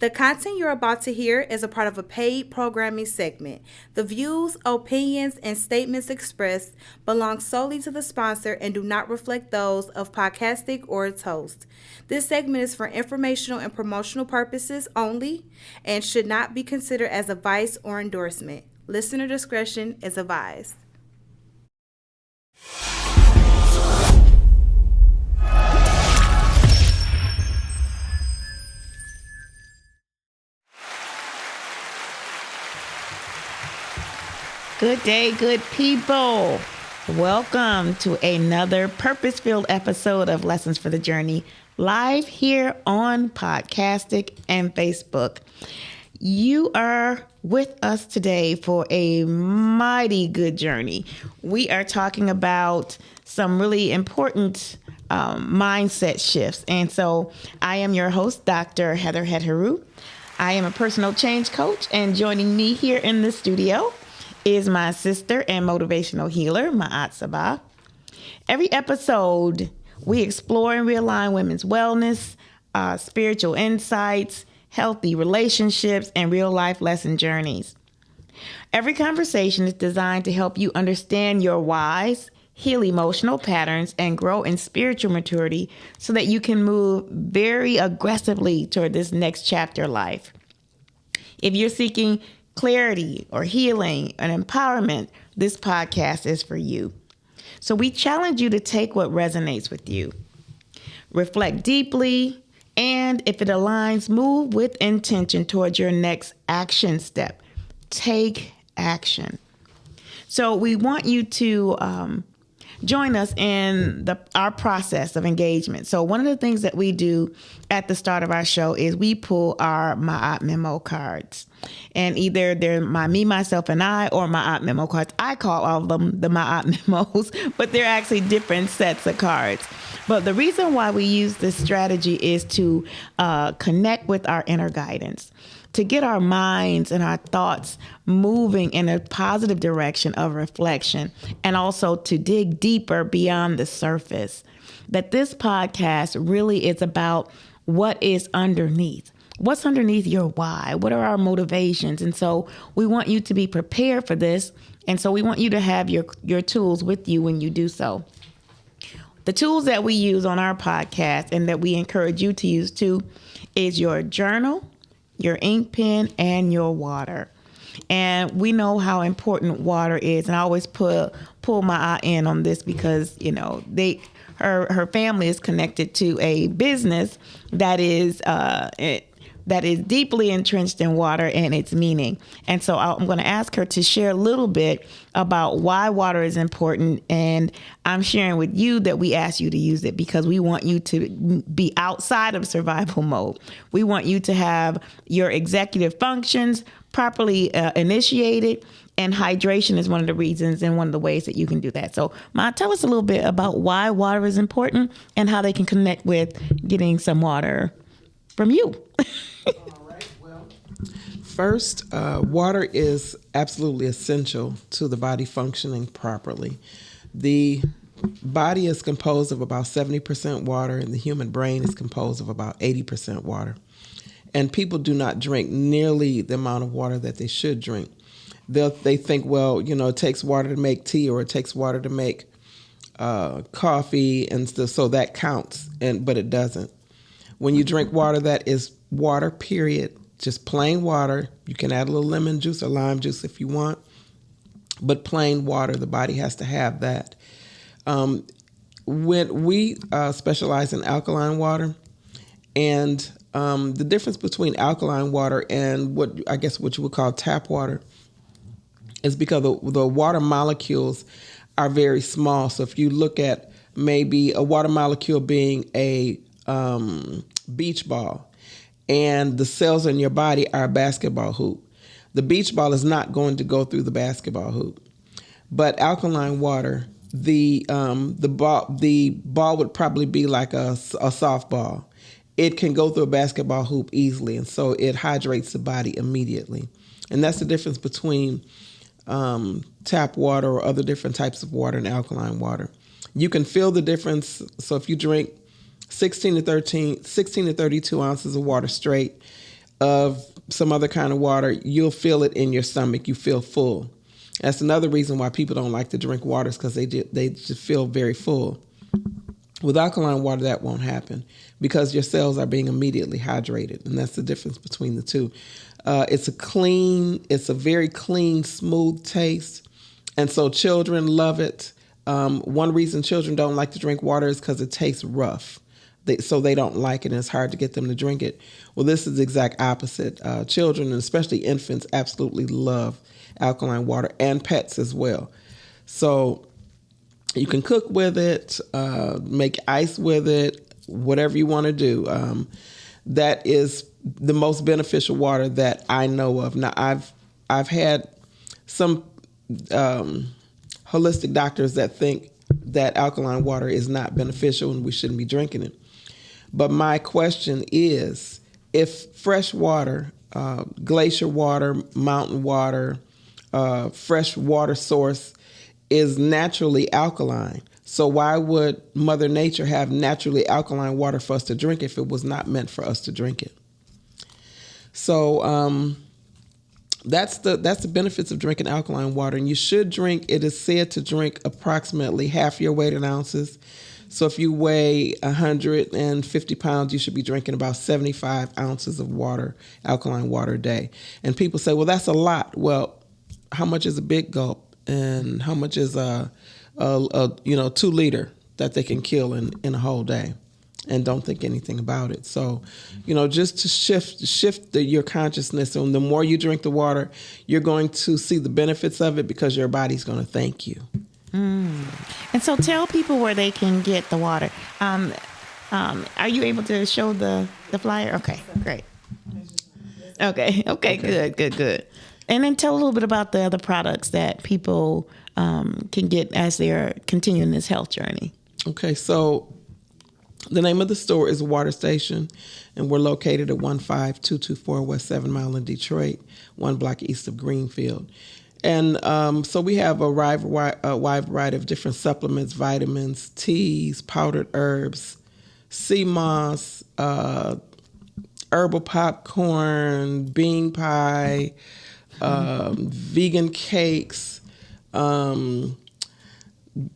The content you're about to hear is a part of a paid programming segment. The views, opinions, and statements expressed belong solely to the sponsor and do not reflect those of Podcastic or its host. This segment is for informational and promotional purposes only and should not be considered as advice or endorsement. Listener discretion is advised. Good day, good people. Welcome to another purpose-filled episode of Lessons for the Journey, live here on Podcastic and Facebook. You are with us today for a mighty good journey. We are talking about some really important mindset shifts. And so I am your host, Dr. Hetheru. I am a personal change coach, and joining me here in the studio is my sister and motivational healer, Ma'at Seba. Every episode, we explore and realign women's wellness, spiritual insights, healthy relationships, and real-life lesson journeys. Every conversation is designed to help you understand your whys, heal emotional patterns, and grow in spiritual maturity so that you can move very aggressively toward this next chapter of life. If you're seeking clarity or healing and empowerment, this podcast is for you. So we challenge you to take what resonates with you, reflect deeply, and if it aligns, move with intention towards your next action step. Take action. So we want you to join us in our process of engagement. So one of the things that we do at the start of our show is we pull our Ma'at memo cards. And either they're my me, myself, and I, or Ma'at memo cards. I call all of them the Ma'at memos, but they're actually different sets of cards. But the reason why we use this strategy is to connect with our inner guidance, to get our minds and our thoughts moving in a positive direction of reflection, and also to dig deeper beyond the surface. That this podcast really is about what is underneath. What's underneath your why? What are our motivations? And so we want you to be prepared for this. And so we want you to have your tools with you when you do so. The tools that we use on our podcast and that we encourage you to use too is your journal, your ink pen, and your water. And we know how important water is. And I always pull my eye in on this because, you know, her family is connected to a business that is deeply entrenched in water and its meaning. And so I'm going to ask her to share a little bit about why water is important. And I'm sharing with you that we ask you to use it because we want you to be outside of survival mode. We want you to have your executive functions properly initiated. And hydration is one of the reasons and one of the ways that you can do that. So, Ma, tell us a little bit about why water is important and how they can connect with getting some water from you. All right. Well, first, water is absolutely essential to the body functioning properly. The body is composed of about 70% water, and the human brain is composed of about 80% water. And people do not drink nearly the amount of water that they should drink. They think, well, you know, it takes water to make tea, or it takes water to make coffee, and so that counts. But it doesn't. When you drink water, that is water, period. Just plain water. You can add a little lemon juice or lime juice if you want. But plain water, the body has to have that. When we specialize in alkaline water, and the difference between alkaline water and what you would call tap water is because the water molecules are very small. So if you look at maybe a water molecule being a beach ball, and the cells in your body are a basketball hoop, the beach ball is not going to go through the basketball hoop. But alkaline water, the ball would probably be like a softball. It can go through a basketball hoop easily, and so it hydrates the body immediately. And that's the difference between tap water or other different types of water and alkaline water. You can feel the difference. So if you drink 16 to 32 ounces of water straight, of some other kind of water, you'll feel it in your stomach. You feel full. That's another reason why people don't like to drink water, is because they just feel very full. With alkaline water, that won't happen because your cells are being immediately hydrated, and that's the difference between the two. It's a very clean, smooth taste, and so children love it. One reason children don't like to drink water is because it tastes rough. So they don't like it, and it's hard to get them to drink it. Well, this is the exact opposite. Children, and especially infants, absolutely love alkaline water, and pets as well. So you can cook with it, make ice with it, whatever you want to do. That is the most beneficial water that I know of. Now, I've had some holistic doctors that think that alkaline water is not beneficial and we shouldn't be drinking it. But my question is, if fresh water, glacier water, mountain water, fresh water source is naturally alkaline, so why would Mother Nature have naturally alkaline water for us to drink if it was not meant for us to drink it? So that's the benefits of drinking alkaline water. And you should drink, it is said to drink approximately half your weight in ounces. So if you weigh 150 pounds, you should be drinking about 75 ounces of water, alkaline water a day. And people say, well, that's a lot. Well, how much is a big gulp? And how much is a 2 liter that they can kill in a whole day? And don't think anything about it. So, just to shift your consciousness. And the more you drink the water, you're going to see the benefits of it because your body's going to thank you. And so tell people where they can get the water. Are you able to show the flyer? Okay, great. Okay, good. And then tell a little bit about the other products that people can get as they're continuing this health journey. Okay, so the name of the store is Water Station, and we're located at 15224 West 7 Mile in Detroit, 1 block east of Greenfield. And so we have a wide variety of different supplements, vitamins, teas, powdered herbs, sea moss, herbal popcorn, bean pie, vegan cakes,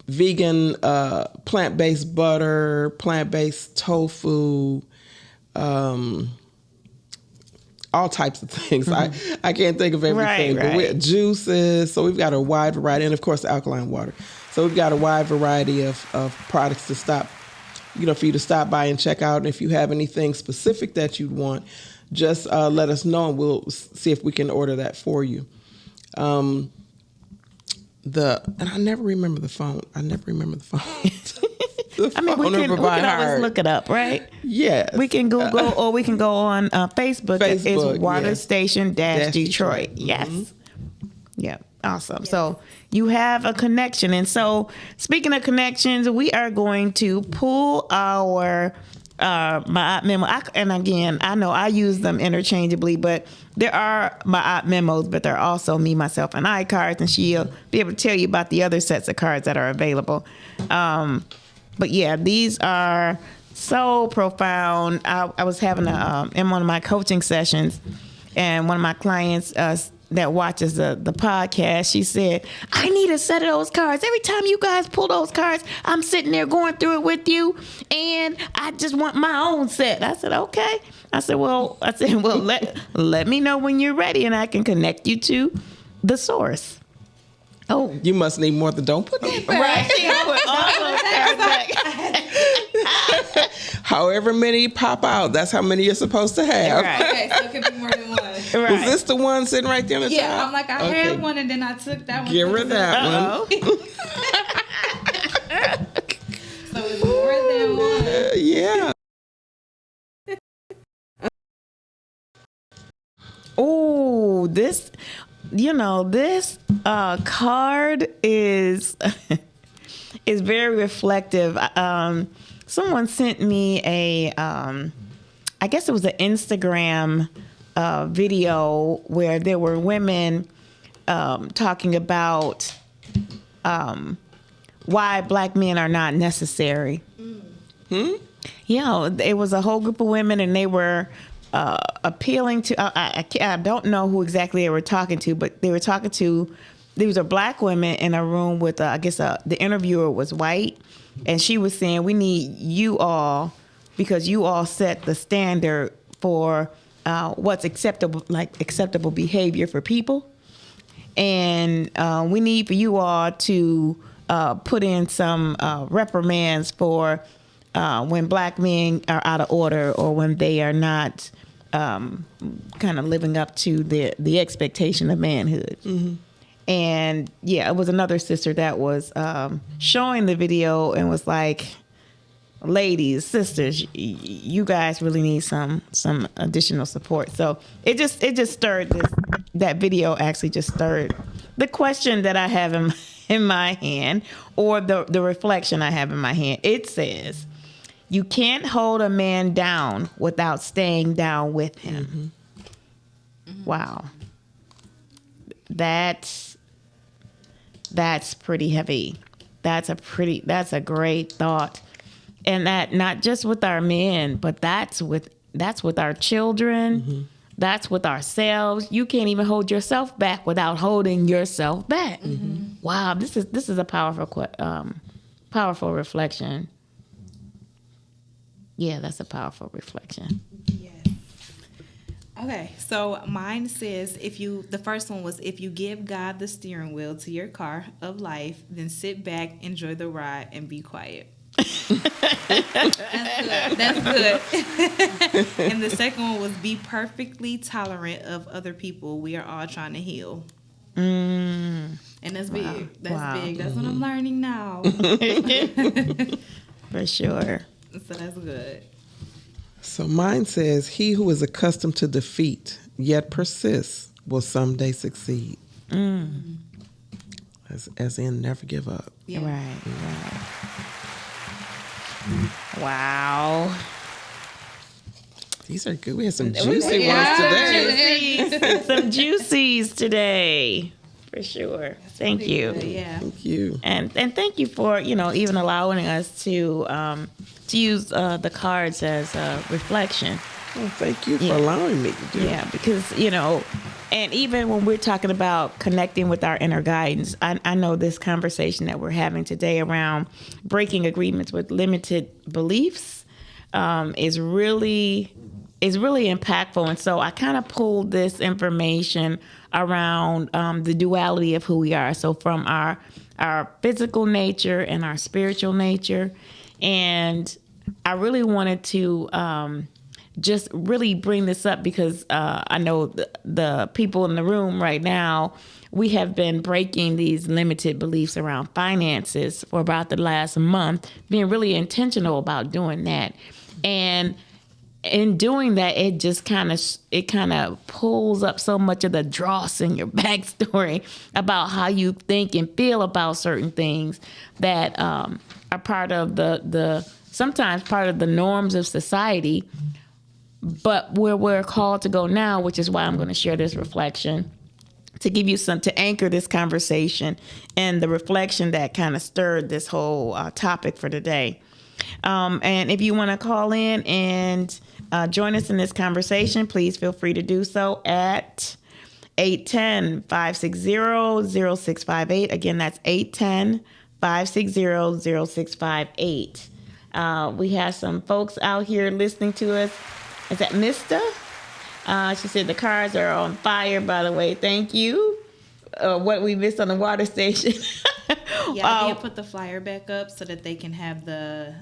vegan plant-based butter, plant-based tofu, all types of things. I can't think of everything. Right. But juices. So we've got a wide variety, and of course, alkaline water. So we've got a wide variety of products to stop, for you to stop by and check out. And if you have anything specific that you'd want, just let us know, and we'll see if we can order that for you. And I never remember the phone. We can always look it up, right? Yes. We can Google or we can go on Facebook. It's Water Station Detroit. Yes. Mm-hmm. Yeah. Awesome. Yes. So you have a connection. And so speaking of connections, we are going to pull our Ma'at memo. And again, I know I use them interchangeably, but there are Ma'at memos, but there are also me, myself, and I cards, and she'll be able to tell you about the other sets of cards that are available. But yeah, these are so profound. I was having in one of my coaching sessions, and one of my clients that watches the podcast, she said, I need a set of those cards. Every time you guys pull those cards, I'm sitting there going through it with you, and I just want my own set. I said, okay. I said, well, let me know when you're ready, and I can connect you to the source. Oh, you must need more than don't put that back. Right. She put all those cards back. However many pop out, that's how many you're supposed to have. Right. Okay, so it could be more than one. Right. Was this the one sitting right there on the top? Yeah, I'm like, I had one and then I took that one. Get rid of that one. So it's more than one. Yeah. Oh, this card is is very reflective. Someone sent me I guess it was an Instagram video where there were women talking about why black men are not necessary. It was a whole group of women, and they were appealing to. I don't know who exactly they were talking to, but they were talking to. These are black women in a room with, I guess, the interviewer was white, and she was saying, "We need you all because you all set the standard for what's acceptable behavior for people, and we need for you all to put in some reprimands for when black men are out of order or when they are not kind of living up to the expectation of manhood." Mm-hmm. And yeah, it was another sister that was showing the video and was like, "Ladies, sisters, you guys really need some additional support." So it just stirred this. That video actually just stirred the question that I have in my hand, or the reflection I have in my hand. It says, "You can't hold a man down without staying down with him." Mm-hmm. Wow, that's pretty heavy. That's a great thought. And that not just with our men, but that's with our children. Mm-hmm. That's with ourselves. You can't even hold yourself back without holding yourself back. Mm-hmm. Wow, this is a powerful reflection. Yeah, that's a powerful reflection. Yes. Okay, so mine says the first one was, if you give God the steering wheel to your car of life, then sit back, enjoy the ride, and be quiet. That's good. And the second one was, be perfectly tolerant of other people. We are all trying to heal. And that's big. That's big. That's what I'm learning now. For sure. So that's good. So mine says, he who is accustomed to defeat yet persists will someday succeed. As in, never give up. Yeah. Right. Wow. These are good. We had some juicy ones today. Some juicies today. For sure. Thank you. Good, yeah. Thank you. And thank you for, even allowing us to use the cards as a reflection. Well, thank you for allowing me to do it. Yeah, because, and even when we're talking about connecting with our inner guidance, I know this conversation that we're having today around breaking agreements with limited beliefs is really impactful. And so I kind of pulled this information around the duality of who we are. So from our physical nature and our spiritual nature. And I really wanted to just really bring this up because I know the people in the room right now, we have been breaking these limited beliefs around finances for about the last month, being really intentional about doing that. And in doing that, it just kind of pulls up so much of the dross in your backstory about how you think and feel about certain things that are part of sometimes part of the norms of society, but where we're called to go now, which is why I'm going to share this reflection to give you to anchor this conversation and the reflection that kind of stirred this whole topic for today. And if you want to call in and join us in this conversation, please feel free to do so at 810-560-0658. Again, that's 810-560-0658. We have some folks out here listening to us. Is that Mista? She said the cars are on fire, by the way. Thank you. What we missed on the water station. Yeah, I did put the flyer back up so that they can have the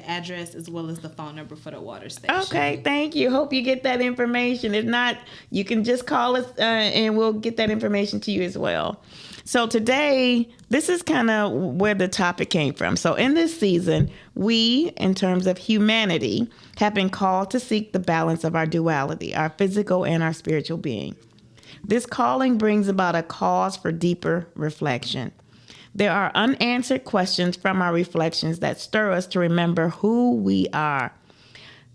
address as well as the phone number for the water station. Okay, thank you. Hope you get that information. If not, you can just call us and we'll get that information to you as well. So today, this is kind of where the topic came from. So in this season, we, in terms of humanity, have been called to seek the balance of our duality, our physical and our spiritual being. This calling brings about a cause for deeper reflection. There are unanswered questions from our reflections that stir us to remember who we are.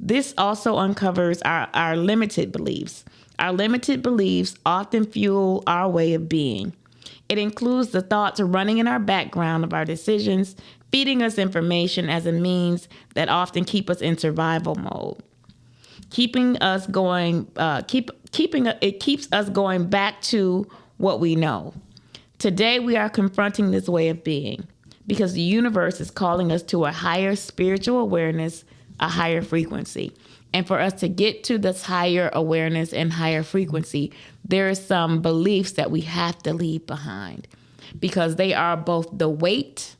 This also uncovers our limited beliefs. Our limited beliefs often fuel our way of being. It includes the thoughts running in our background of our decisions, feeding us information as a means that often keep us in survival mode. keeping us going, it keeps us going back to what we know. Today, we are confronting this way of being because the universe is calling us to a higher spiritual awareness, a higher frequency. And for us to get to this higher awareness and higher frequency, there are some beliefs that we have to leave behind because they are both the weight,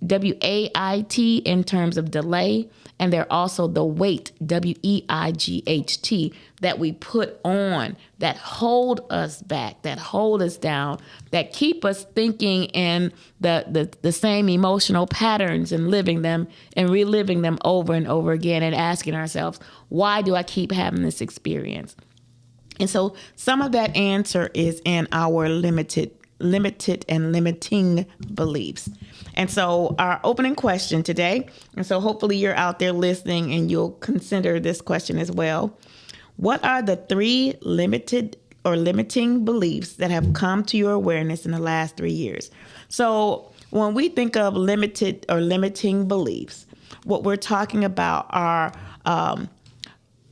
W-A-I-T, in terms of delay, and they're also the weight, W-E-I-G-H-T, that we put on, that hold us back, that hold us down, that keep us thinking in the same emotional patterns and living them and reliving them over and over again and asking ourselves, why do I keep having this experience? And so some of that answer is in our limited and limiting beliefs. And so our opening question today, and so hopefully you're out there listening and you'll consider this question as well. What are the 3 limited or limiting beliefs that have come to your awareness in the last 3 years? So when we think of limited or limiting beliefs, what we're talking about are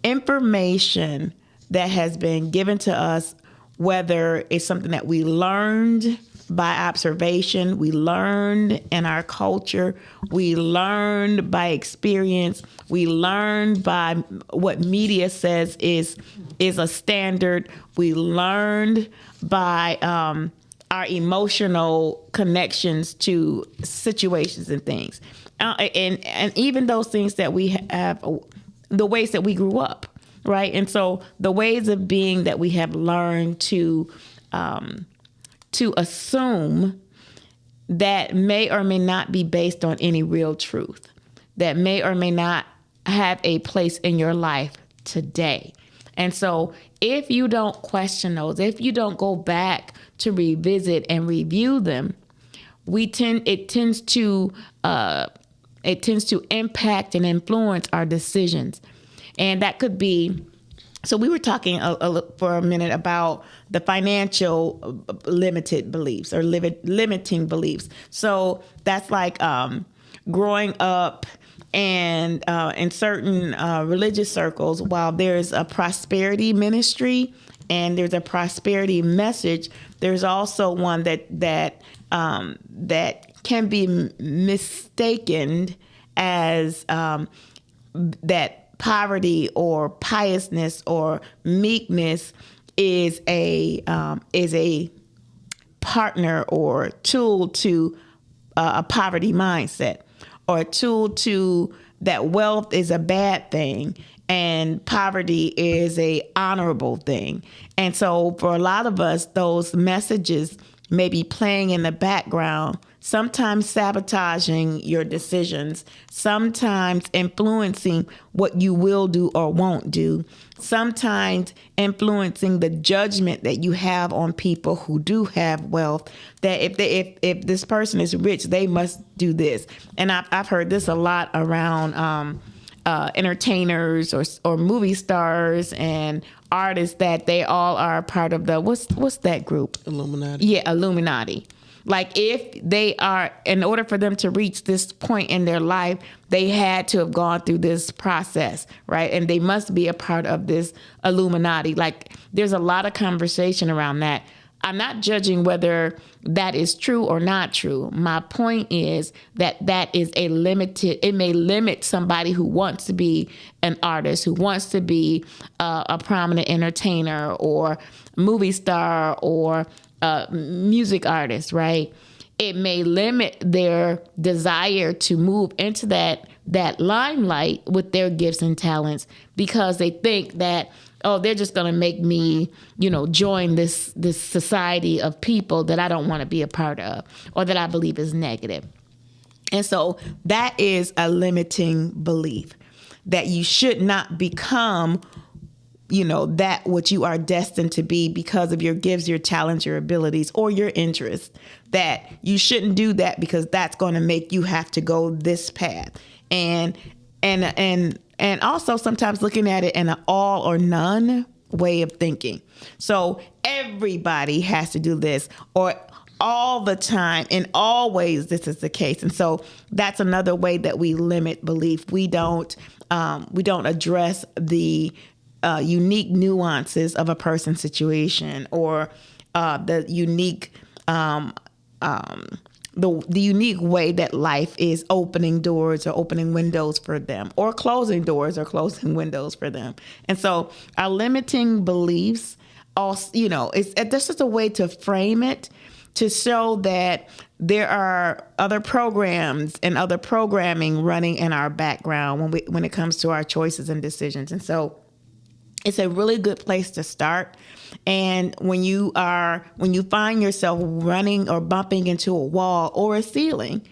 information that has been given to us, whether it's something that we learned by observation, we learned in our culture, we learned by experience, we learned by what media says is a standard, we learned by our emotional connections to situations and things. And even those things that we have, the ways that we grew up. Right. And so the ways of being that we have learned to assume that may or may not be based on any real truth, that may or may not have a place in your life today. And so if you don't question those, if you don't go back to revisit and review them, it tends to impact and influence our decisions. And that could be, so we were talking for a minute about the financial limited beliefs or limiting beliefs. So that's like growing up and in certain religious circles, while there's a prosperity ministry and there's a prosperity message, there's also one that can be mistaken as that poverty or piousness or meekness is a partner or tool to a poverty mindset, or a tool to that wealth is a bad thing and poverty is a honorable thing. And so for a lot of us, those messages may be playing in the background, sometimes sabotaging your decisions, sometimes influencing what you will do or won't do, sometimes influencing the judgment that you have on people who do have wealth, that if this person is rich, they must do this. And I've heard this a lot around entertainers or movie stars and artists, that they all are part of the, what's that group? Illuminati. Yeah, Illuminati. Like if they are, in order for them to reach this point in their life, they had to have gone through this process, right? And they must be a part of this Illuminati. Like there's a lot of conversation around that. I'm not judging whether that is true or not true. My point is that is it may limit somebody who wants to be an artist, who wants to be a prominent entertainer or movie star or music artist, right? It may limit their desire to move into that limelight with their gifts and talents because they think that, oh, they're just going to make me, join this society of people that I don't want to be a part of or that I believe is negative. And so that is a limiting belief, that you should not become, that what you are destined to be because of your gifts, your talents, your abilities, or your interests, that you shouldn't do that because that's going to make you have to go this path. And also sometimes looking at it in an all or none way of thinking. So everybody has to do this, or all the time, in all ways, this is the case. And so that's another way that we limit belief. We don't address the unique nuances of a person's situation, or the unique the unique way that life is opening doors or opening windows for them, or closing doors or closing windows for them. And so our limiting beliefs also, that's just a way to frame it, to show that there are other programs and other programming running in our background when it comes to our choices and decisions. And so it's a really good place to start. And when you find yourself running or bumping into a wall or a ceiling,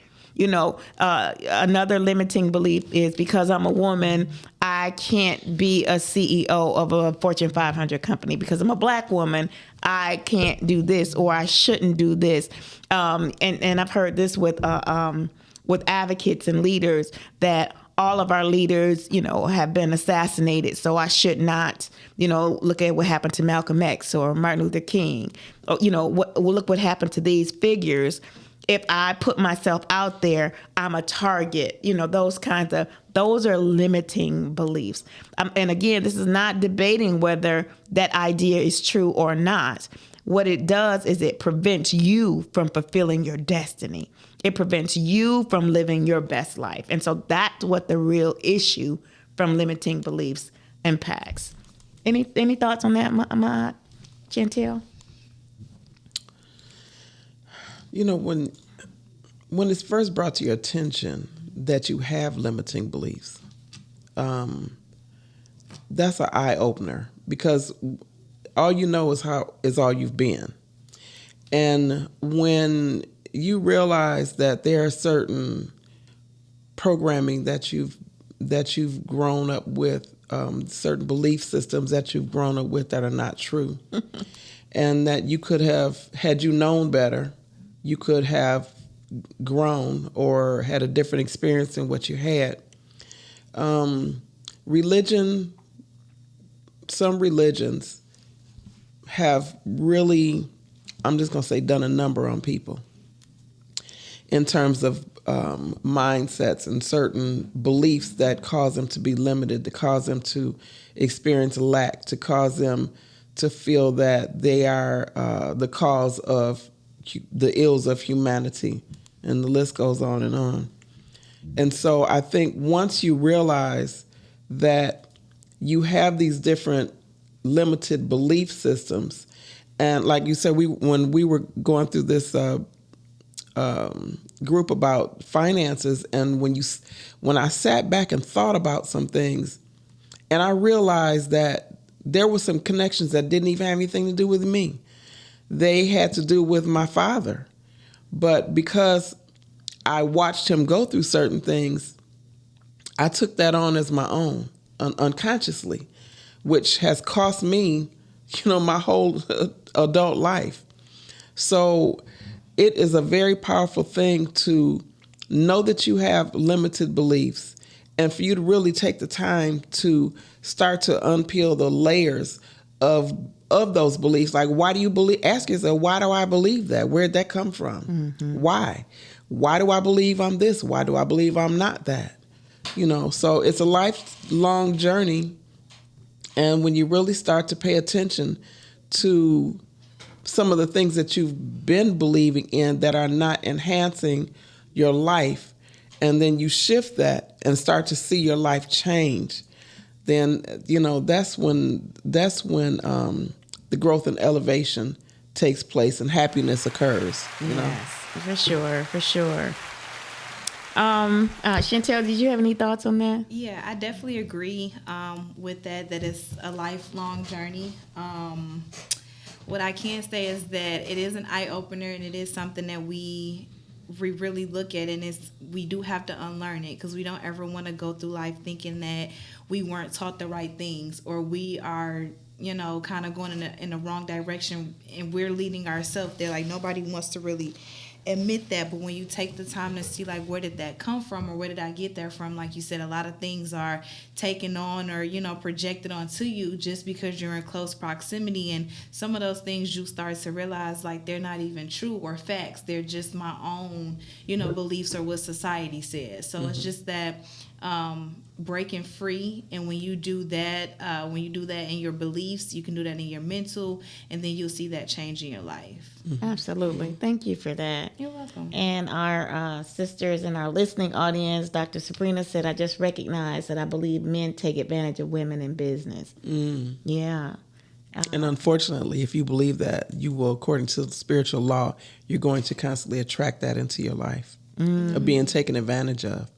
another limiting belief is, because I'm a woman, I can't be a CEO of a Fortune 500 company. Because I'm a Black woman, I can't do this, or I shouldn't do this. And I've heard this with advocates and leaders, that all of our leaders, have been assassinated, so I should not, look at what happened to Malcolm X or Martin Luther King. Look what happened to these figures. If I put myself out there, I'm a target. Those are limiting beliefs. And again, this is not debating whether that idea is true or not. What it does is it prevents you from fulfilling your destiny. It prevents you from living your best life. And so that's what the real issue from limiting beliefs impacts. Any thoughts on that, Ma'at, Chantel? When it's first brought to your attention that you have limiting beliefs, that's an eye opener, because all you know is all you've been. And when you realize that there are certain programming that you've grown up with, certain belief systems that you've grown up with that are not true, and that you could have, had you known better, you could have grown or had a different experience than what you had. Some religions have really, I'm just going to say, done a number on people in terms of mindsets and certain beliefs that cause them to be limited, to cause them to experience lack, to cause them to feel that they are the cause of the ills of humanity, and the list goes on and on. And so I think once you realize that you have these different limited belief systems, and like you said, when we were going through this group about finances, and when I sat back and thought about some things, and I realized that there were some connections that didn't even have anything to do with me. They had to do with my father. But because I watched him go through certain things, I took that on as my own, unconsciously, which has cost me, my whole adult life. So it is a very powerful thing to know that you have limited beliefs, and for you to really take the time to start to unpeel the layers of those beliefs. Like, why do you believe? Ask yourself, why do I believe that? Where'd that come from? Mm-hmm. Why? Why do I believe I'm this? Why do I believe I'm not that? So it's a lifelong journey. And when you really start to pay attention to some of the things that you've been believing in that are not enhancing your life, and then you shift that and start to see your life change, then that's when the growth and elevation takes place and happiness occurs. Yes, for sure. Chantel, did you have any thoughts on that? Yeah, I definitely agree with that it's a lifelong journey. What I can say is that it is an eye-opener, and it is something that we really look at, and we do have to unlearn it, because we don't ever want to go through life thinking that we weren't taught the right things, or we are kind of going in the wrong direction, and we're leading ourselves there. Like, nobody wants to really admit that, but when you take the time to see like where did that come from or where did I get that from, like you said, a lot of things are taken on or projected onto you just because you're in close proximity, and some of those things you start to realize like they're not even true or facts, they're just my own beliefs or what society says. So it's just that breaking free, and when you do that in your beliefs, you can do that in your mental, and then you'll see that change in your life. Absolutely. Thank you for that. You're welcome. And our sisters in our listening audience, Dr. Sabrina said, I just recognize that I believe men take advantage of women in business. Yeah. And unfortunately, if you believe that, you will, according to the spiritual law, you're going to constantly attract that into your life of being taken advantage of.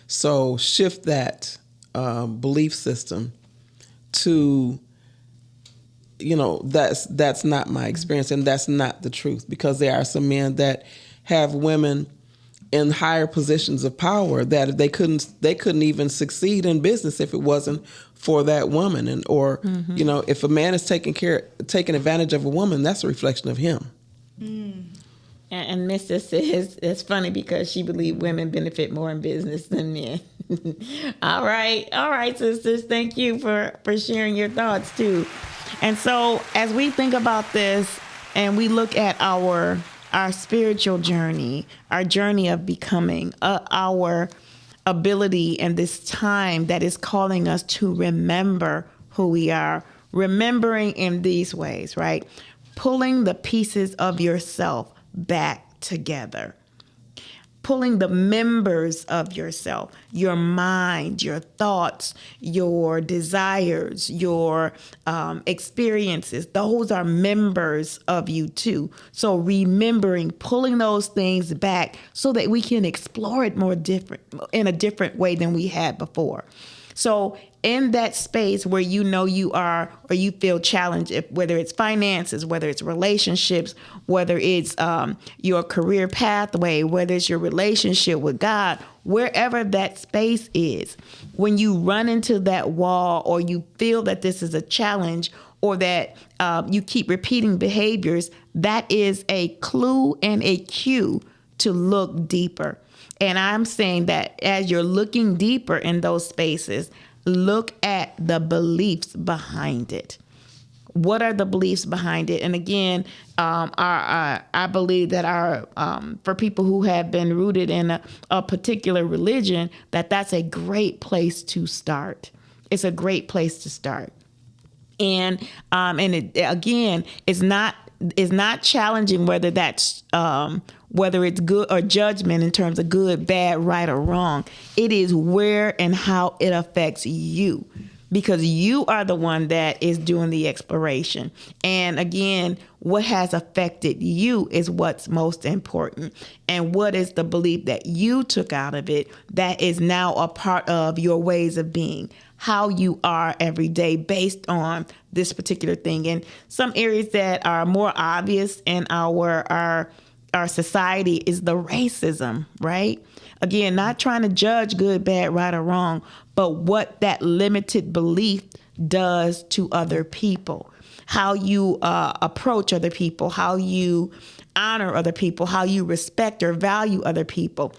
So shift that belief system to, that's not my experience, and that's not the truth, because there are some men that have women in higher positions of power that they couldn't even succeed in business if it wasn't for that woman, and if a man is taking advantage of a woman, that's a reflection of him. And Mrs. says it's funny because she believes women benefit more in business than men. All right, sisters. Thank you for sharing your thoughts too. And so as we think about this and we look at our spiritual journey, our journey of becoming, our ability and this time that is calling us to remember who we are, remembering in these ways, right? Pulling the pieces of yourself back together. Pulling the members of yourself, your mind, your thoughts, your desires, your experiences, those are members of you too. So remembering, pulling those things back so that we can explore it in a different way than we had before. So in that space where you are, or you feel challenged, whether it's finances, whether it's relationships, whether it's your career pathway, whether it's your relationship with God, wherever that space is, when you run into that wall or you feel that this is a challenge or that you keep repeating behaviors, that is a clue and a cue to look deeper. And I'm saying that as you're looking deeper in those spaces, look at the beliefs behind it. What are the beliefs behind it? And again, I believe that for people who have been rooted in a particular religion, that's a great place to start. It's a great place to start. And it, again, is not challenging whether that's whether it's good or judgment in terms of good, bad, right, or wrong. It is where and how it affects you, because you are the one that is doing the exploration. And again, what has affected you is what's most important. And what is the belief that you took out of it that is now a part of your ways of being, how you are every day based on this particular thing. And some areas that are more obvious in our society is the racism, right? Again, not trying to judge good, bad, right, or wrong, but what that limited belief does to other people, how you approach other people, how you honor other people, how you respect or value other people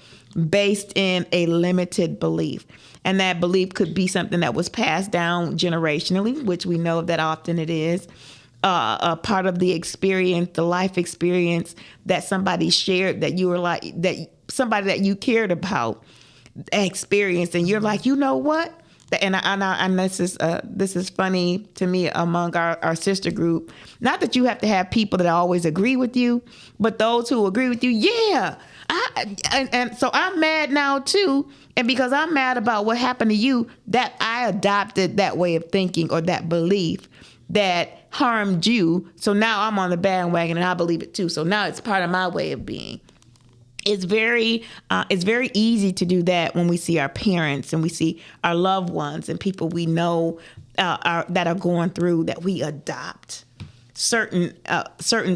based in a limited belief. And that belief could be something that was passed down generationally, which we know that often it is. A part of the experience, the life experience that somebody shared, that you were like, that somebody that you cared about experienced, and you're like, you know what? And this is funny to me among our sister group. Not that you have to have people that always agree with you, but those who agree with you, yeah. And so I'm mad now too. And because I'm mad about what happened to you, that I adopted that way of thinking or that belief that harmed you. So now I'm on the bandwagon and I believe it too. So now it's part of my way of being. It's very easy to do that when we see our parents and we see our loved ones and people we know that are going through, that we adopt certain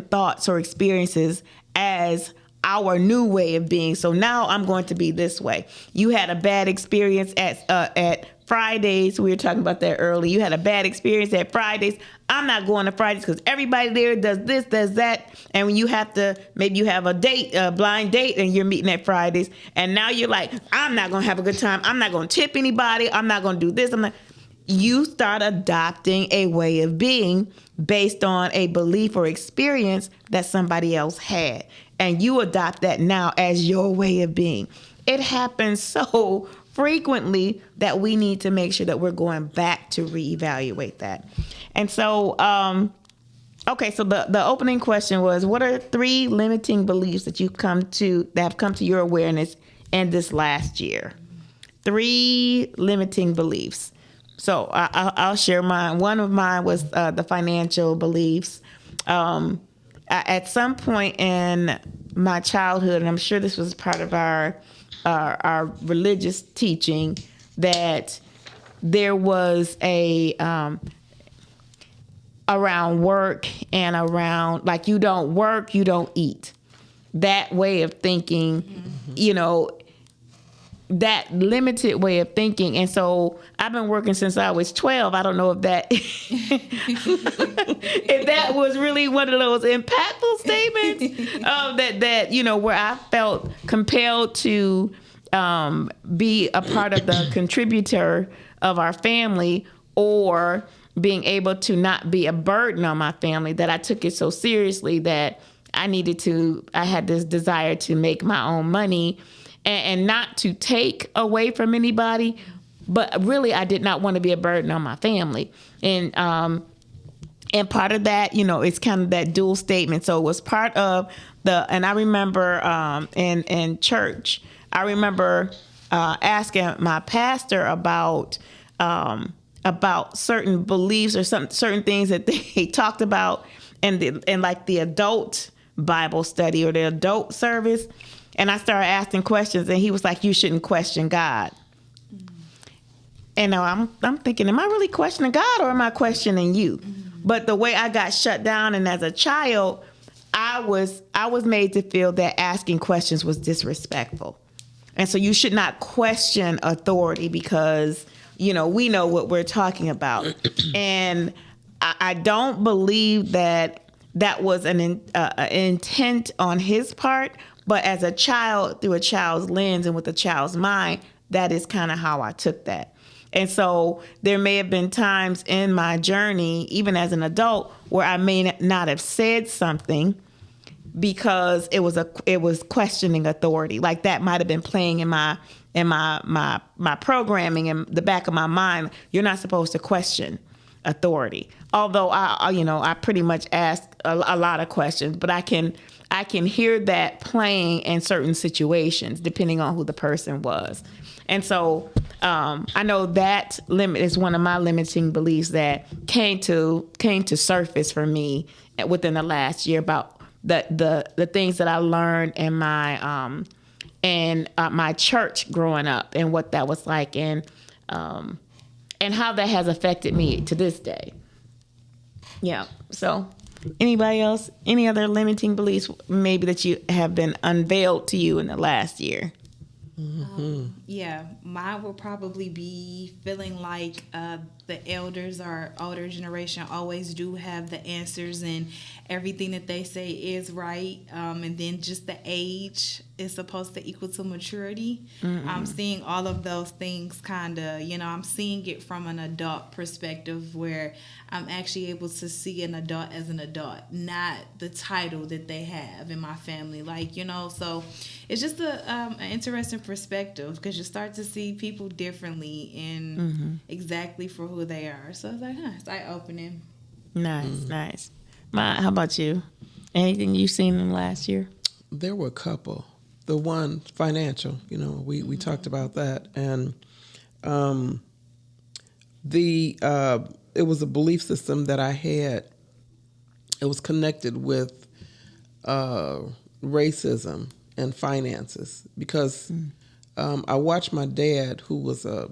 thoughts or experiences as our new way of being. So now I'm going to be this way. You had a bad experience at Fridays, we were talking about that earlier. You had a bad experience at Fridays. I'm not going to Fridays because everybody there does this, does that. And when you have to, maybe you have a date, a blind date, and you're meeting at Fridays. And now you're like, I'm not going to have a good time. I'm not going to tip anybody. I'm not going to do this. You start adopting a way of being based on a belief or experience that somebody else had. And you adopt that now as your way of being. It happens so frequently that we need to make sure that we're going back to reevaluate that. And so, okay, so the opening question was, what are 3 limiting beliefs that have come to your awareness in this last year? 3 limiting beliefs. So I'll share mine. One of mine was the financial beliefs. At some point in my childhood, and I'm sure this was part of our religious teaching, that there was a around work and around, like, you don't work, you don't eat. That way of thinking, that limited way of thinking. And so I've been working since I was 12. I don't know if that if that was really one of those impactful statements that where I felt compelled to be a part of the contributor of our family, or being able to not be a burden on my family, that I took it so seriously that I had this desire to make my own money and not to take away from anybody, but really I did not want to be a burden on my family. And part of that, it's kind of that dual statement. So it was part of and I remember in church, I remember asking my pastor about certain beliefs or certain things that they talked about in like the adult Bible study or the adult service. And I started asking questions, and he was like, you shouldn't question God. And now I'm thinking, am I really questioning God, or am I questioning you? But the way I got shut down, and as a child, I was made to feel that asking questions was disrespectful. And so you should not question authority because, we know what we're talking about. And I don't believe that was an intent on his part. But as a child, through a child's lens and with a child's mind, that is kind of how I took that. And so there may have been times in my journey, even as an adult, where I may not have said something because it was questioning authority. Like that might have been playing in my programming in the back of my mind. You're not supposed to question authority. Although I pretty much ask a lot of questions, but I can hear that playing in certain situations depending on who the person was. And so I know that limit is one of my limiting beliefs that came to surface for me within the last year about the things that I learned in my my church growing up and what that was like, and how that has affected me to this day. Yeah. So anybody else, any other limiting beliefs maybe that you have been unveiled to you in the last year? Yeah, mine will probably be feeling like the elders or older generation always do have the answers and everything that they say is right. And then just the age is supposed to equal to maturity. I'm seeing all of those things kind of, I'm seeing it from an adult perspective where I'm actually able to see an adult as an adult, not the title that they have in my family. So it's just an interesting perspective because you start to see people differently in exactly for who they are. So it's like, it's eye-opening. Nice. How about you? Anything you've seen in the last year? There were a couple. The one, financial, we talked about that. And it was a belief system that I had. It was connected with racism and finances because I watched my dad, who was a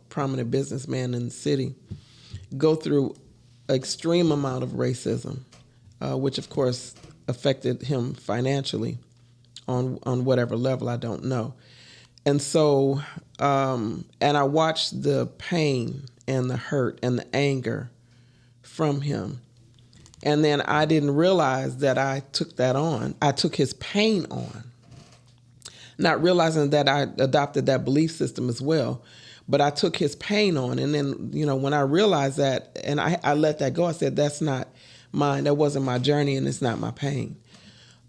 prominent businessman in the city, go through an extreme amount of racism, which of course affected him financially on whatever level, I don't know. And so And I watched the pain and the hurt and the anger from him. And then I didn't realize that I took that on. I took his pain on, not realizing that I adopted that belief system as well. But I took his pain on. And then, when I realized that and I let that go, I said, that's not mine. That wasn't my journey, and it's not my pain.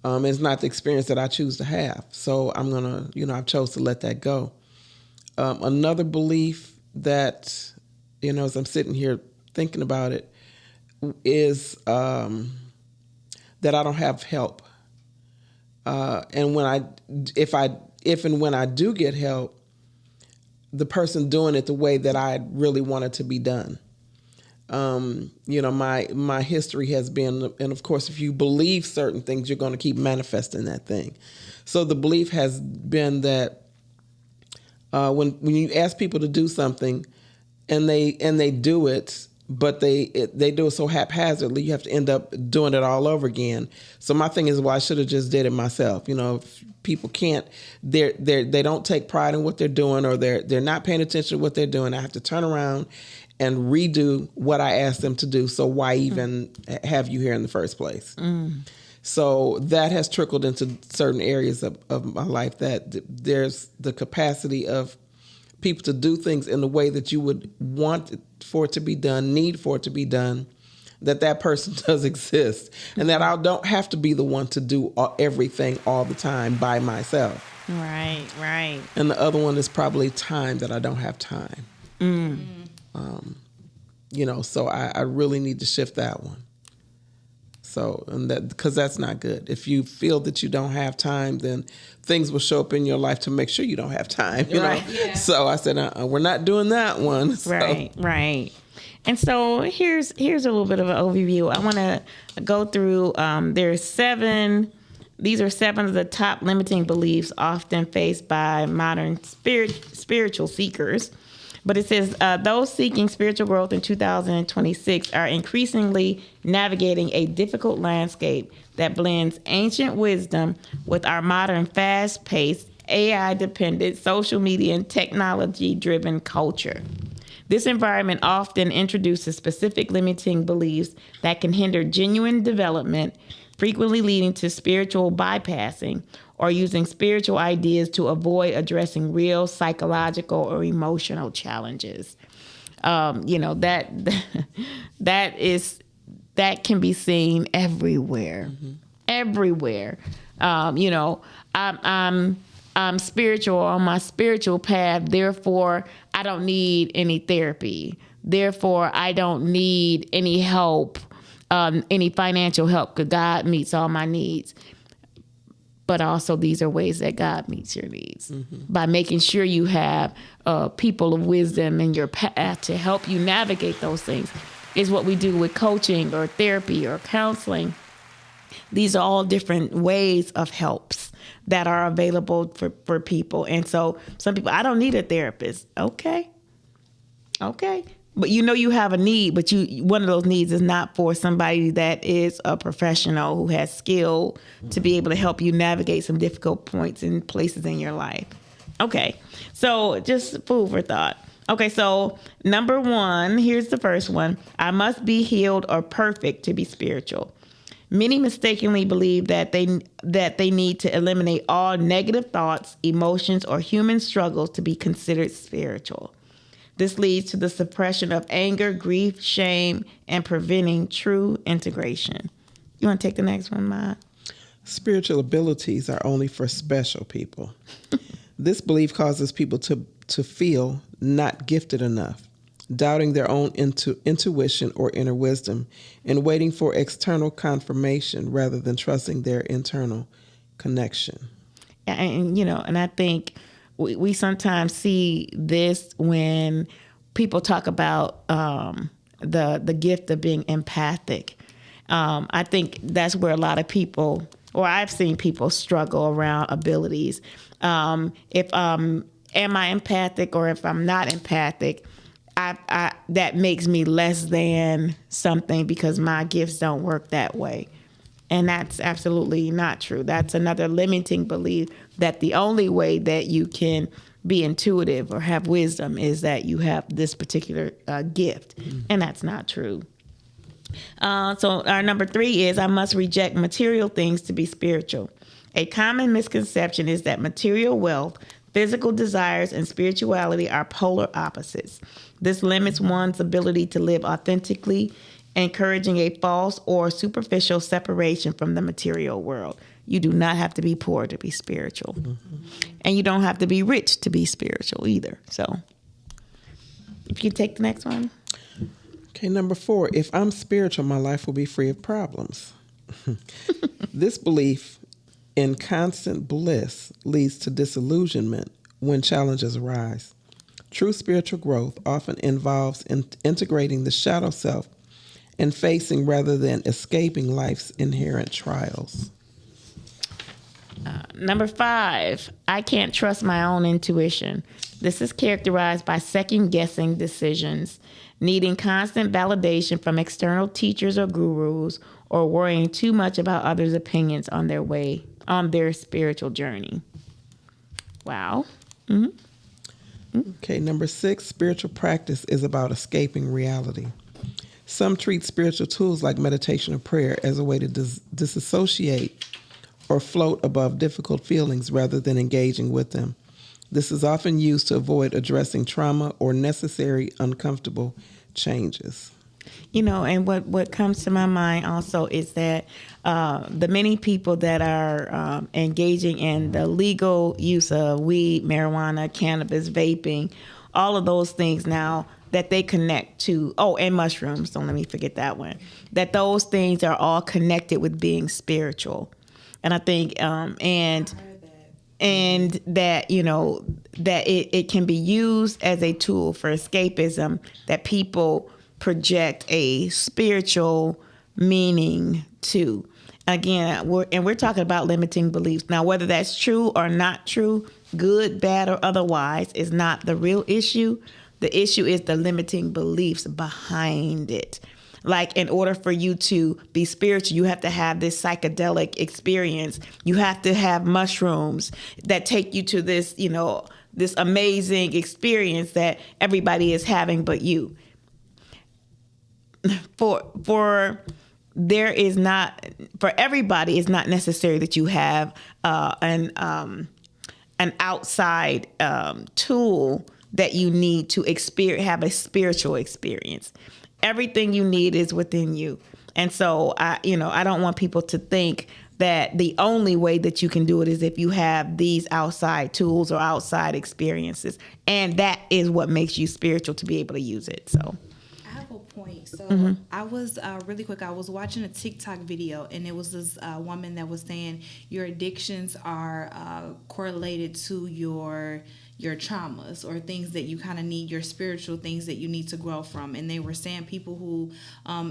It's not the experience that I choose to have. So I'm going to, I've chose to let that go. Another belief that, as I'm sitting here thinking about it, is that I don't have help. And if and when I do get help, the person doing it the way that I really want it to be done. My history has been, and of course, if you believe certain things, you're going to keep manifesting that thing. So the belief has been that when you ask people to do something, and they do it, but they do it so haphazardly, you have to end up doing it all over again. So my thing is, well, I should have just did it myself. If people can't, they don't take pride in what they're doing, or they're not paying attention to what they're doing, I have to turn around and redo what I asked them to do. So why even have you here in the first place? So that has trickled into certain areas of my life, that there's the capacity of people to do things in the way that you would want for it to be done, need for it to be done, that person does exist, and that I don't have to be the one to do everything all the time by myself. Right. And the other one is probably time, that I don't have time. So I really need to shift that one. So, and that, because that's not good. If you feel that you don't have time, then things will show up in your life to make sure you don't have time. You know? Yeah. So I said, we're not doing that one. So. Right. And so here's a little bit of an overview. I want to go through. There's 7. These are 7 of the top limiting beliefs often faced by modern spiritual seekers. But it says those seeking spiritual growth in 2026 are increasingly navigating a difficult landscape that blends ancient wisdom with our modern, fast-paced, AI-dependent, social media and technology-driven culture. This environment often introduces specific limiting beliefs that can hinder genuine development, frequently leading to spiritual bypassing or using spiritual ideas to avoid addressing real psychological or emotional challenges. That can be seen everywhere. Everywhere. I'm spiritual, on my spiritual path, therefore I don't need any therapy. Therefore I don't need any help, any financial help, because God meets all my needs. But also these are ways that God meets your needs by making sure you have people of wisdom in your path to help you navigate those things, is what we do with coaching or therapy or counseling. These are all different ways of helps that are available for people. And so some people, I don't need a therapist. Okay. But you have a need, but one of those needs is not for somebody that is a professional who has skill to be able to help you navigate some difficult points and places in your life. Okay, so just food for thought. Okay, so number 1, here's the first one. I must be healed or perfect to be spiritual. Many mistakenly believe that they need to eliminate all negative thoughts, emotions, or human struggles to be considered spiritual. This leads to the suppression of anger, grief, shame, and preventing true integration. You want to take the next one, Ma'at? Spiritual abilities are only for special people. This belief causes people to feel not gifted enough, doubting their own intuition or inner wisdom, and waiting for external confirmation rather than trusting their internal connection. And I think we sometimes see this when people talk about the gift of being empathic. I think that's where a lot of people, or I've seen people struggle around abilities. If am I empathic, or if I'm not empathic, I that makes me less than something because my gifts don't work that way. And that's absolutely not true. That's another limiting belief, that the only way that you can be intuitive or have wisdom is that you have this particular gift. And that's not true. So our number 3 is I must reject material things to be spiritual. A common misconception is that material wealth, physical desires, and spirituality are polar opposites. This limits one's ability to live authentically, encouraging a false or superficial separation from the material world. You do not have to be poor to be spiritual. And you don't have to be rich to be spiritual either. So if you take the next one. Okay, number 4, if I'm spiritual, my life will be free of problems. This belief in constant bliss leads to disillusionment when challenges arise. True spiritual growth often involves integrating the shadow self and facing rather than escaping life's inherent trials. Number 5, I can't trust my own intuition. This is characterized by second-guessing decisions, needing constant validation from external teachers or gurus, or worrying too much about others' opinions on their spiritual journey. Wow. Okay, number 6, spiritual practice is about escaping reality. Some treat spiritual tools like meditation or prayer as a way to disassociate or float above difficult feelings rather than engaging with them. This is often used to avoid addressing trauma or necessary uncomfortable changes. And what comes to my mind also is that the many people that are engaging in the legal use of weed, marijuana, cannabis, vaping, all of those things now that they connect to, and mushrooms, don't let me forget that one, that those things are all connected with being spiritual. And I think, and that, that it can be used as a tool for escapism, that people project a spiritual meaning to. Again, we're talking about limiting beliefs. Now, whether that's true or not true, good, bad, or otherwise, is not the real issue. The issue is the limiting beliefs behind it. Like, in order for you to be spiritual, you have to have this psychedelic experience. You have to have mushrooms that take you to this, this amazing experience that everybody is having but you. For everybody, it's not necessary that you have an outside tool that you need to have a spiritual experience. Everything you need is within you. And so I don't want people to think that the only way that you can do it is if you have these outside tools or outside experiences. And that is what makes you spiritual, to be able to use it. So I have a point. So I was really quick. I was watching a TikTok video, and it was this woman that was saying your addictions are correlated to your traumas or things that you kind of need, your spiritual things that you need to grow from. And they were saying people who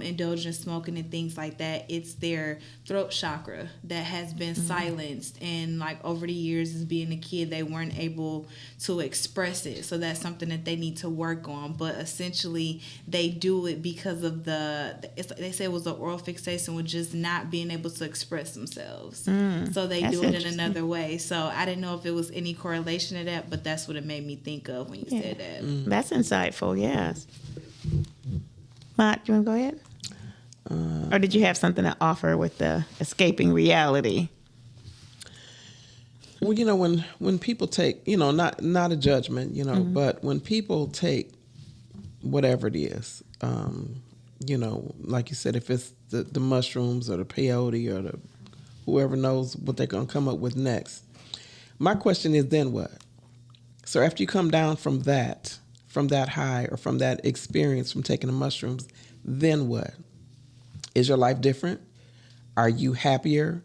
indulge in smoking and things like that, it's their throat chakra that has been silenced. And like over the years as being a kid, they weren't able to express it. So that's something that they need to work on. But essentially they do it because of they say it was an oral fixation with just not being able to express themselves. So they do it in another way. So I didn't know if it was any correlation to that, but that's what it made me think of when you said that. That's insightful, yes. Ma'at, you want to go ahead? Or did you have something to offer with the escaping reality? Well, when people take, not a judgment, but when people take whatever it is, like you said, if it's the mushrooms or the peyote or whoever knows what they're going to come up with next. My question is, then what? So after you come down from that high or from that experience from taking the mushrooms, then what? Is your life different? Are you happier?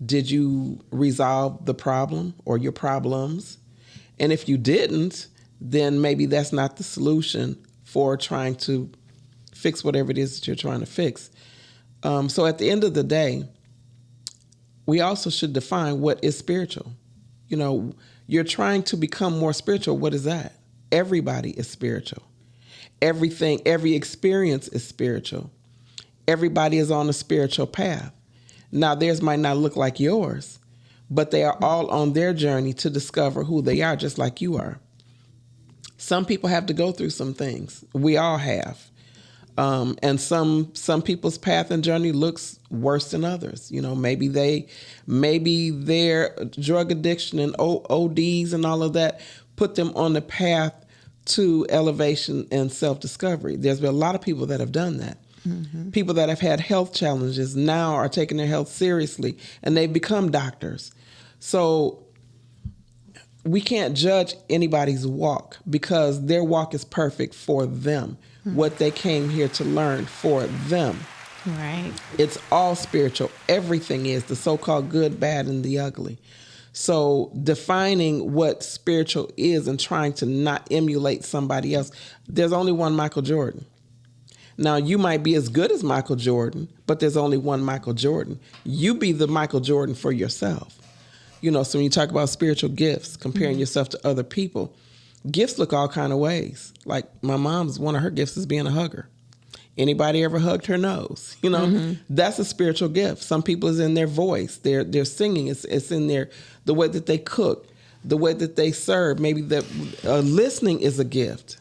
Did you resolve the problem or your problems? And if you didn't, then maybe that's not the solution for trying to fix whatever it is that you're trying to fix. So at the end of the day, we also should define what is spiritual. You're trying to become more spiritual. What is that? Everybody is spiritual. Every experience is spiritual. Everybody is on a spiritual path. Now, theirs might not look like yours, but they are all on their journey to discover who they are, just like you are. Some people have to go through some things. We all have. And some people's path and journey looks worse than others. You know, maybe their drug addiction and ODs and all of that put them on the path to elevation and self-discovery. There's been a lot of people that have done that. Mm-hmm. People that have had health challenges now are taking their health seriously, and they've become doctors. So we can't judge anybody's walk because their walk is perfect for them, what they came here to learn for them. Right. It's all spiritual. Everything is the so-called good, bad, and the ugly. So defining what spiritual is and trying to not emulate somebody else, there's only one Michael Jordan. Now, you might be as good as Michael Jordan, but there's only one Michael Jordan. You be the Michael Jordan for yourself. You know, so when you talk about spiritual gifts, comparing yourself to other people, gifts look all kind of ways. Like my mom's, one of her gifts is being a hugger. Anybody ever hugged her knows, you know, that's a spiritual gift. Some people is in their voice, their singing, it's in the way that they cook, the way that they serve. Maybe that listening is a gift.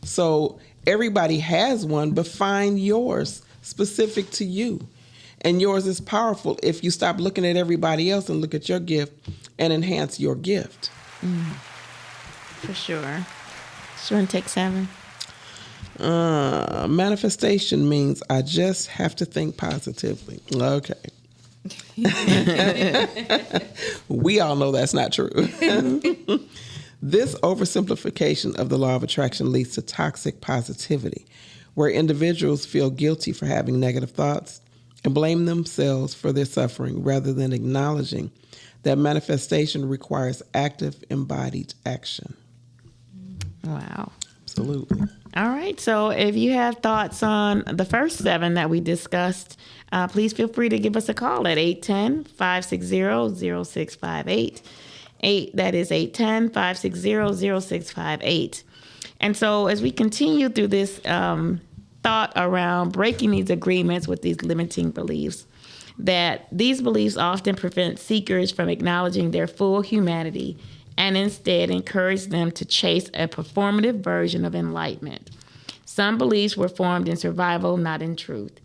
So everybody has one, but find yours specific to you. And yours is powerful if you stop looking at everybody else and look at your gift and enhance your gift. For sure. So you want to take 7? Manifestation means I just have to think positively. Okay. We all know that's not true. This oversimplification of the law of attraction leads to toxic positivity, where individuals feel guilty for having negative thoughts and blame themselves for their suffering rather than acknowledging that manifestation requires active, embodied action. Wow. Absolutely. All right. So if you have thoughts on the first 7 that we discussed, please feel free to give us a call at 810-560-0658. That is 810-560-0658. And so as we continue through this thought around breaking these agreements with these limiting beliefs, that these beliefs often prevent seekers from acknowledging their full humanity and instead encourage them to chase a performative version of enlightenment. Some beliefs were formed in survival, not in truth.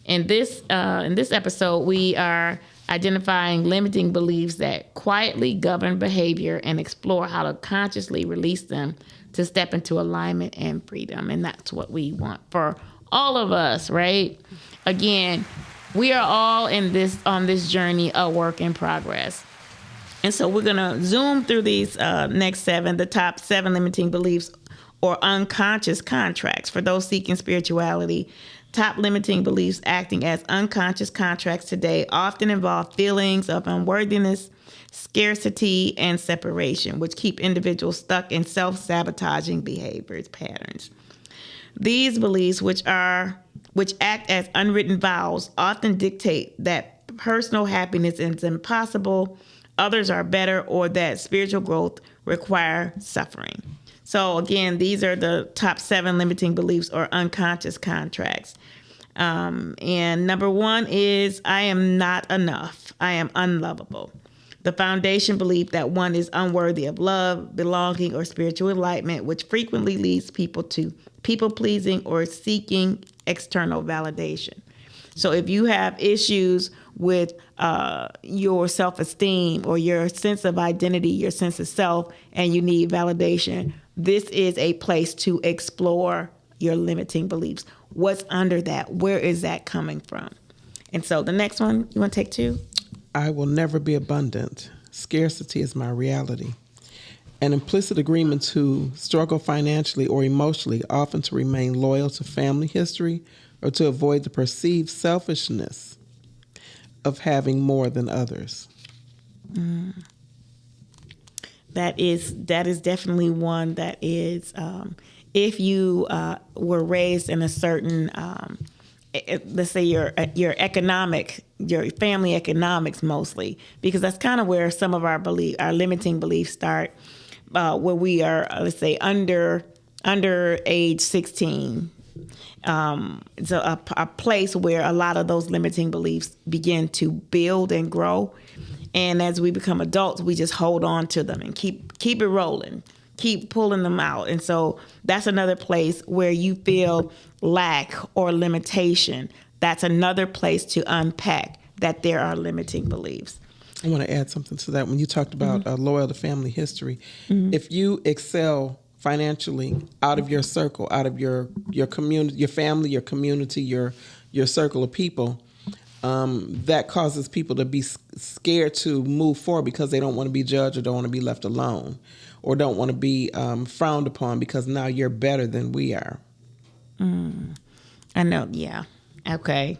In this episode, we are identifying limiting beliefs that quietly govern behavior and explore how to consciously release them to step into alignment and freedom. And that's what we want for all of us, right? Again, we are all on this journey, a work in progress. And so we're going to zoom through these next 7, the top 7 limiting beliefs or unconscious contracts. For those seeking spirituality, top limiting beliefs acting as unconscious contracts today often involve feelings of unworthiness, scarcity, and separation, which keep individuals stuck in self-sabotaging behaviors patterns. These beliefs, which act as unwritten vows, often dictate that personal happiness is impossible, others are better, or that spiritual growth requires suffering. So again, these are the top 7 limiting beliefs or unconscious contracts. And number 1 is, I am not enough. I am unlovable. The foundation belief that one is unworthy of love, belonging, or spiritual enlightenment, which frequently leads people to people-pleasing or seeking external validation. So if you have issues with your self-esteem or your sense of identity, your sense of self, and you need validation, this is a place to explore your limiting beliefs. What's under that? Where is that coming from? And so the next one, you want to take 2? I will never be abundant. Scarcity is my reality. An implicit agreement to struggle financially or emotionally, often to remain loyal to family history or to avoid the perceived selfishness of having more than others. That is definitely one that is, if you were raised in a certain, let's say your family economics mostly, because that's kind of where some of our limiting beliefs start, where we are, let's say, under age 16. It's a place where a lot of those limiting beliefs begin to build and grow. And as we become adults, we just hold on to them and keep it rolling. keep pulling them out. And so that's another place where you feel lack or limitation. That's another place to unpack that there are limiting beliefs. I want to add something to that. When you talked about loyal to family history, if you excel financially out of your circle, out of your community, your family, your community, your circle of people, that causes people to be scared to move forward because they don't want to be judged or don't want to be left alone or don't want to be frowned upon because now you're better than we are. I know. Yeah. Okay.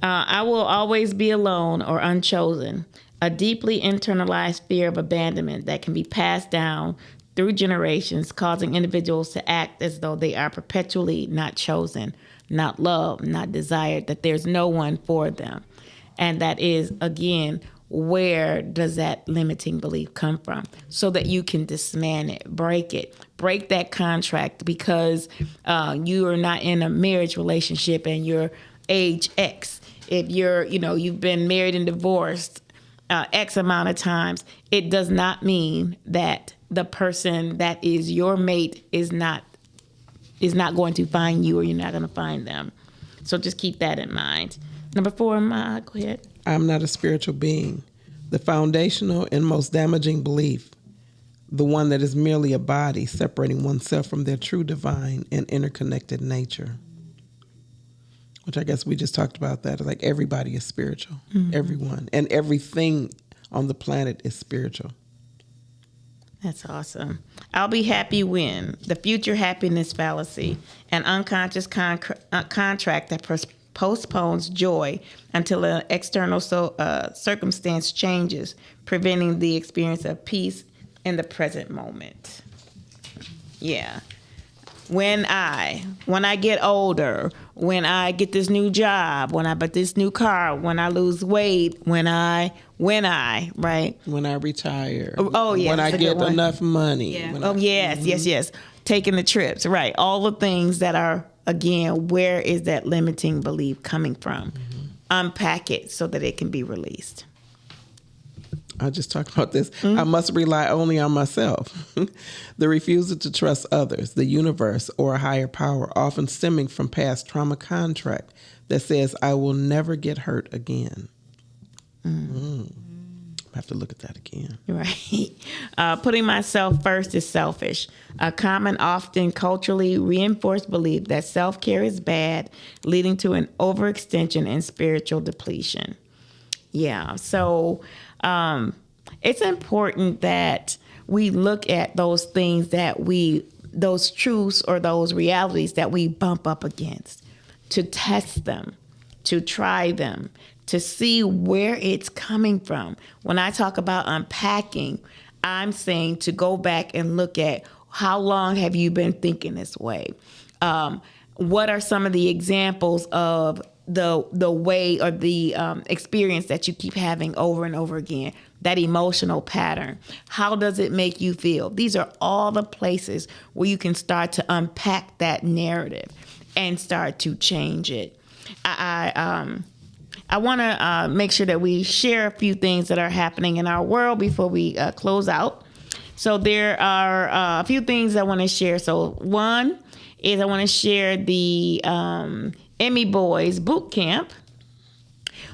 I will always be alone or unchosen. A deeply internalized fear of abandonment that can be passed down through generations, causing individuals to act as though they are perpetually not chosen, not loved, not desired, that there's no one for them. And that is, again, where does that limiting belief come from? So that you can dismantle it, break that contract because you are not in a marriage relationship and you're age X. If you're, you've been married and divorced X amount of times, it does not mean that the person that is your mate is not going to find you or you're not going to find them. So just keep that in mind. Number 4, Ma, go ahead. I'm not a spiritual being. The foundational and most damaging belief, the one that is merely a body separating oneself from their true divine and interconnected nature. Which I guess we just talked about that. Like everybody is spiritual. Everyone. And everything on the planet is spiritual. That's awesome. I'll be happy when the future happiness fallacy, an unconscious contract that postpones joy until an external circumstance changes, preventing the experience of peace in the present moment. Yeah. When I get older, when I get this new job, when I buy this new car, when I lose weight, when I, right? When I retire. Oh, yeah. When I get enough money. Yeah. Yes. Taking the trips, right. All the things that are, again, where is that limiting belief coming from? Unpack it so that it can be released. I just talked about this. I must rely only on myself. The refusal to trust others, the universe, or a higher power, often stemming from past trauma contract that says, I will never get hurt again. I have to look at that again. Right. Putting myself first is selfish. A common, often culturally reinforced belief that self-care is bad, leading to an overextension and spiritual depletion. Yeah. So it's important that we look at those things those truths or those realities that we bump up against, to test them, to try them, to see where it's coming from. When I talk about unpacking, I'm saying to go back and look at how long have you been thinking this way? What are some of the examples of the way or the experience that you keep having over and over again, that emotional pattern? How does it make you feel? These are all the places where you can start to unpack that narrative and start to change it. I want to make sure that we share a few things that are happening in our world before we close out. So there are a few things I want to share. So one is I want to share the Emmy Boys Boot Camp,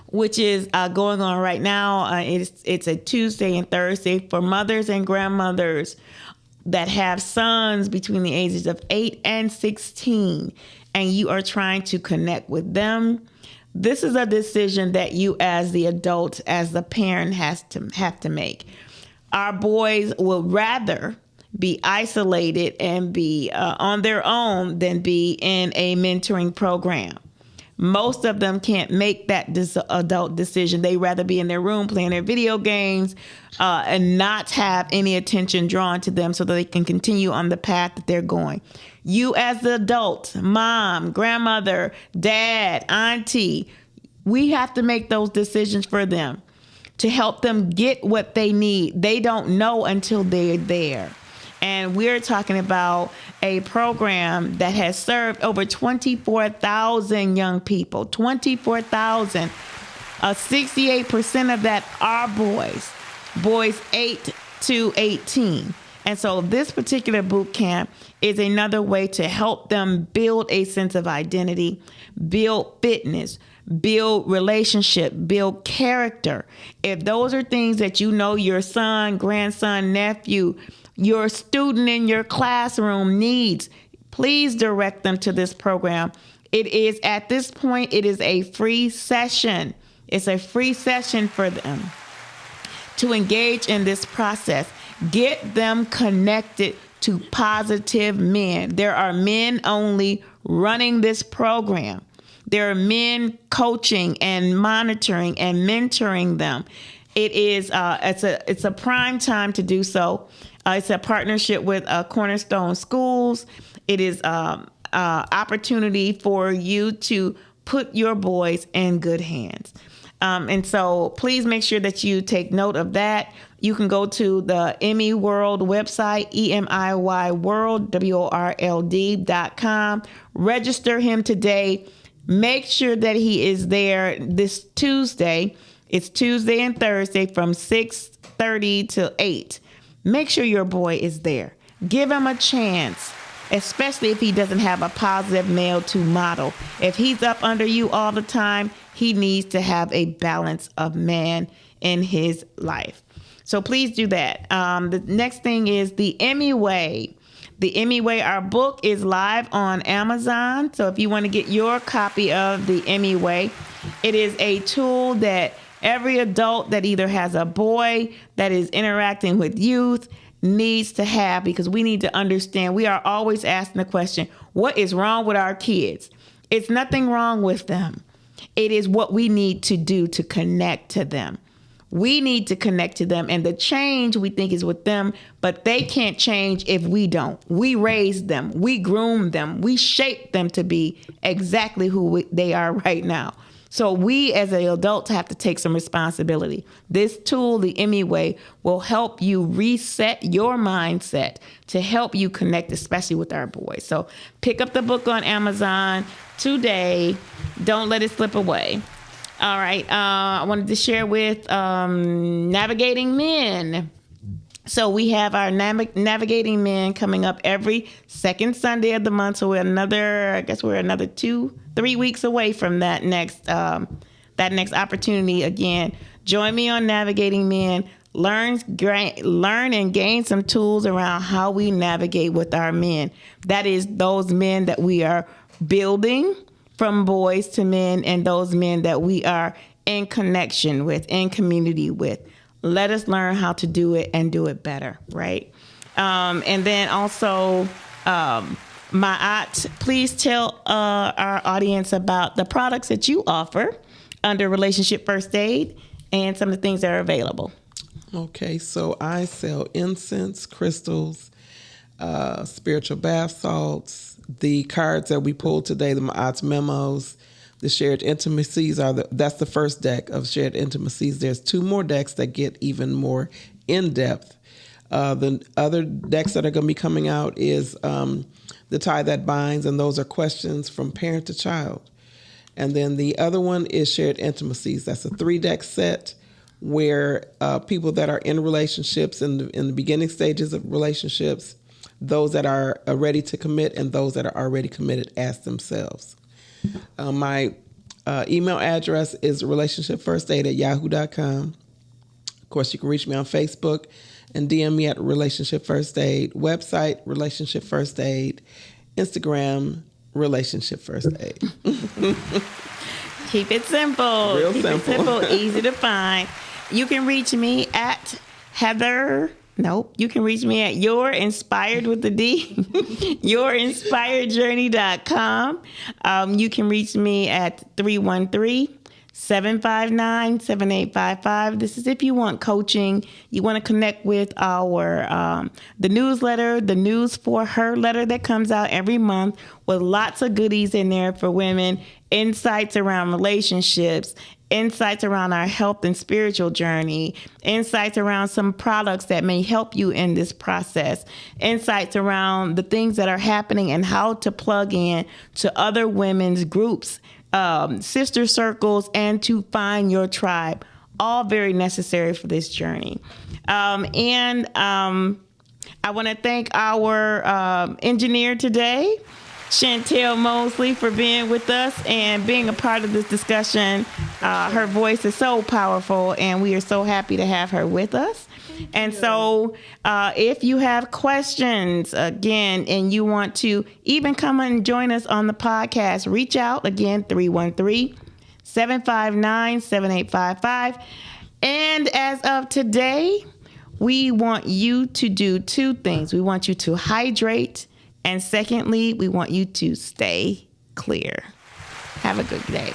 which is going on right now. It's a Tuesday and Thursday for mothers and grandmothers that have sons between the ages of 8 and 16, and you are trying to connect with them. This is a decision that you as the adult, as the parent, have to make. Our boys would rather be isolated and be on their own than be in a mentoring program. Most of them can't make that adult decision. They rather be in their room playing their video games and not have any attention drawn to them so that they can continue on the path that they're going. You as the adult, mom, grandmother, dad, auntie, we have to make those decisions for them to help them get what they need. They don't know until they're there. And we're talking about a program that has served over 24,000 young people. 24,000. 68% of that are boys 8 to 18. And so this particular boot camp is another way to help them build a sense of identity, build fitness, build relationship, build character. If those are things that you know your son, grandson, nephew, your student in your classroom needs, please direct them to this program. It is, at this point, it is a free session. It's a free session for them to engage in this process. Get them connected to positive men. There are men only running this program. There are men coaching and monitoring and mentoring them. It is it's a prime time to do so. It's a partnership with Cornerstone Schools. It is opportunity for you to put your boys in good hands. And so please make sure that you take note of that. You can go to the Emmy World website, EMIY World, WORLD.com. Register him today. Make sure that he is there this Tuesday. It's Tuesday and Thursday from 6:30 to 8. Make sure your boy is there. Give him a chance, especially if he doesn't have a positive male to model. If he's up under you all the time, he needs to have a balance of man in his life. So please do that. The next thing is the Emmy Way. The Emmy Way, our book is live on Amazon. So if you want to get your copy of the Emmy Way, it is a tool that every adult that either has a boy that is interacting with youth needs to have, because we need to understand. We are always asking the question, what is wrong with our kids? It's nothing wrong with them. It is what we need to do to connect to them. We need to connect to them, and the change we think is with them, but they can't change if we don't. We raised them, we groomed them, we shaped them to be exactly who they are right now. So we as adults have to take some responsibility. This tool, the Emmy Way, will help you reset your mindset to help you connect, especially with our boys. So pick up the book on Amazon today. Don't let it slip away. All right. I wanted to share with Navigating Men. So we have our Navigating Men coming up every second Sunday of the month. So we're another 3 weeks away from that next opportunity. Again, join me on Navigating Men. Learn and gain some tools around how we navigate with our men. That is those men that we are building from boys to men, and those men that we are in connection with, in community with. Let us learn how to do it and do it better, right? And then also, Ma'at, please tell our audience about the products that you offer under Relationship First Aid and some of the things that are available. Okay, so I sell incense, crystals, spiritual bath salts, the cards that we pulled today, the Ma'at's memos, the shared intimacies that's the first deck of shared intimacies. There's 2 more decks that get even more in depth. The other decks that are going to be coming out is the tie that binds, and those are questions from parent to child. And then the other one is shared intimacies. That's a 3-deck set where people that are in relationships in the beginning stages of relationships, those that are ready to commit, and those that are already committed as themselves. My email address is relationshipfirstaid@yahoo.com. Of course, you can reach me on Facebook and DM me at Relationship First Aid. Website, Relationship First Aid. Instagram, Relationship First Aid. Keep it simple. Real Keep simple. It simple, easy to find. You can reach me at you can reach me at yourinspiredjourney.com. You can reach me at 313-759-7855. This is if you want coaching, you want to connect with our the newsletter, the News for Her letter that comes out every month with lots of goodies in there for women, insights around relationships, insights around our health and spiritual journey, insights around some products that may help you in this process, insights around the things that are happening and how to plug in to other women's groups, sister circles, and to find your tribe. All very necessary for this journey. I want to thank our engineer today, Chantel Mosley, for being with us and being a part of this discussion. Her voice is so powerful, and we are so happy to have her with us. And so if you have questions, again, and you want to even come and join us on the podcast, reach out, again, 313-759-7855. And as of today, we want you to do two things. We want you to hydrate, and secondly, we want you to stay clear. Have a good day.